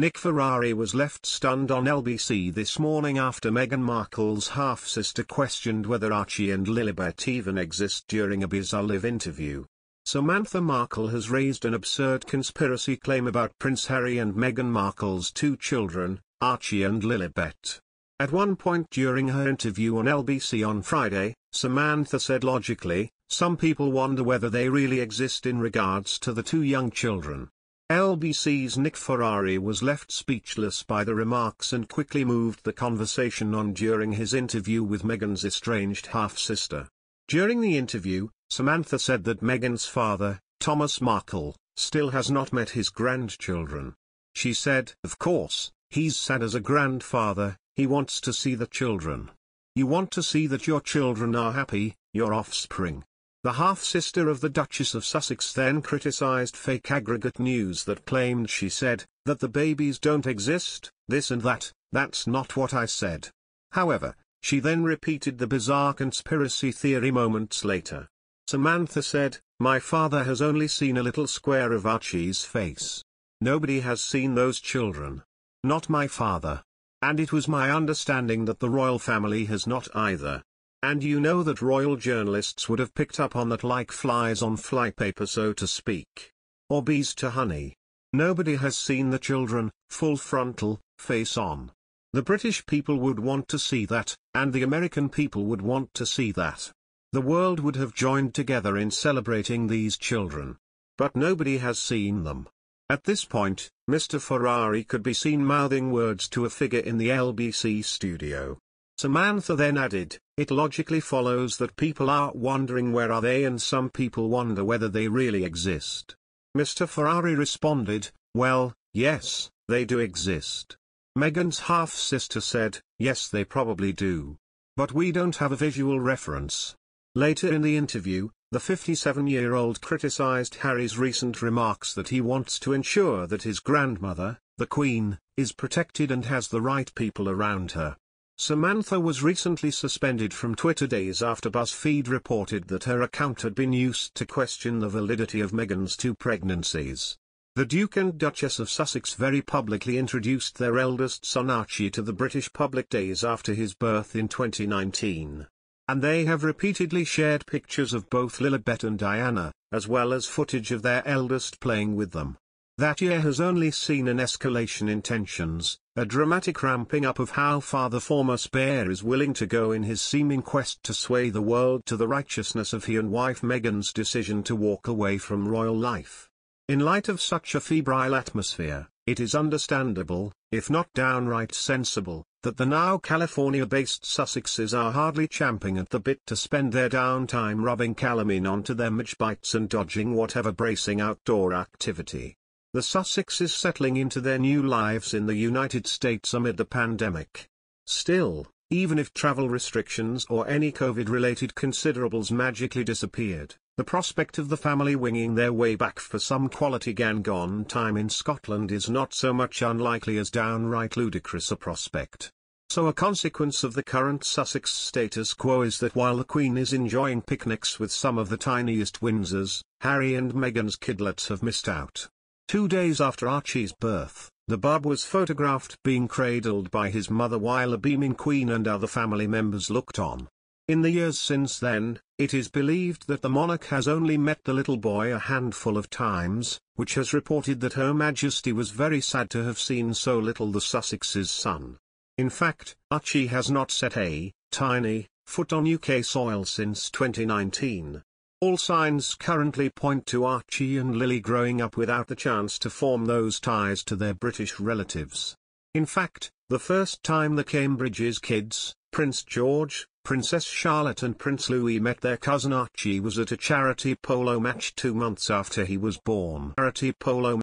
Nick Ferrari was left stunned on LBC this morning after Meghan Markle's half-sister questioned whether Archie and Lilibet even exist during a bizarre live interview. Samantha Markle has raised an absurd conspiracy claim about Prince Harry and Meghan Markle's two children, Archie and Lilibet. At one point during her interview on LBC on Friday, Samantha said logically, "Some people wonder whether they really exist in regards to the two young children." LBC's Nick Ferrari was left speechless by the remarks and quickly moved the conversation on during his interview with Meghan's estranged half-sister. During the interview, Samantha said that Meghan's father, Thomas Markle, still has not met his grandchildren. She said, "Of course, he's sad as a grandfather, he wants to see the children. You want to see that your children are happy, your offspring." The half-sister of the Duchess of Sussex then criticised fake aggregate news that claimed she said, that the babies don't exist, this and that. "That's not what I said." However, she then repeated the bizarre conspiracy theory moments later. Samantha said, "My father has only seen a little square of Archie's face. Nobody has seen those children. Not my father. And it was my understanding that the royal family has not either. And you know that royal journalists would have picked up on that like flies on flypaper, so to speak. Or bees to honey. Nobody has seen the children, full frontal, face on. The British people would want to see that, and the American people would want to see that. The world would have joined together in celebrating these children. But nobody has seen them." At this point, Mr. Ferrari could be seen mouthing words to a figure in the LBC studio. Samantha then added, "It logically follows that people are wondering where are they, and some people wonder whether they really exist." Mr. Ferrari responded, "Well, yes, they do exist." Meghan's half-sister said, "Yes, they probably do. But we don't have a visual reference." Later in the interview, the 57-year-old criticised Harry's recent remarks that he wants to ensure that his grandmother, the Queen, is protected and has the right people around her. Samantha was recently suspended from Twitter days after BuzzFeed reported that her account had been used to question the validity of Meghan's two pregnancies. The Duke and Duchess of Sussex very publicly introduced their eldest son Archie to the British public days after his birth in 2019. And they have repeatedly shared pictures of both Lilibet and Diana, as well as footage of their eldest playing with them. That year has only seen an escalation in tensions, a dramatic ramping up of how far the former spare is willing to go in his seeming quest to sway the world to the righteousness of he and wife Meghan's decision to walk away from royal life. In light of such a febrile atmosphere, it is understandable, if not downright sensible, that the now California-based Sussexes are hardly champing at the bit to spend their downtime rubbing calamine onto their midge bites and dodging whatever bracing outdoor activity. The Sussexes settling into their new lives in the United States amid the pandemic. Still, even if travel restrictions or any COVID-related considerables magically disappeared, the prospect of the family winging their way back for some quality gone time in Scotland is not so much unlikely as downright ludicrous a prospect. So a consequence of the current Sussex status quo is that while the Queen is enjoying picnics with some of the tiniest Windsors, Harry and Meghan's kidlets have missed out. 2 days after Archie's birth, the bub was photographed being cradled by his mother while a beaming Queen and other family members looked on. In the years since then, it is believed that the monarch has only met the little boy a handful of times, which has reported that Her Majesty was very sad to have seen so little the Sussex's son. In fact, Archie has not set a tiny foot on UK soil since 2019. All signs currently point to Archie and Lily growing up without the chance to form those ties to their British relatives. In fact, the first time the Cambridge's kids, Prince George, Princess Charlotte and Prince Louis met their cousin Archie was at a charity polo match 2 months after he was born. Charity polo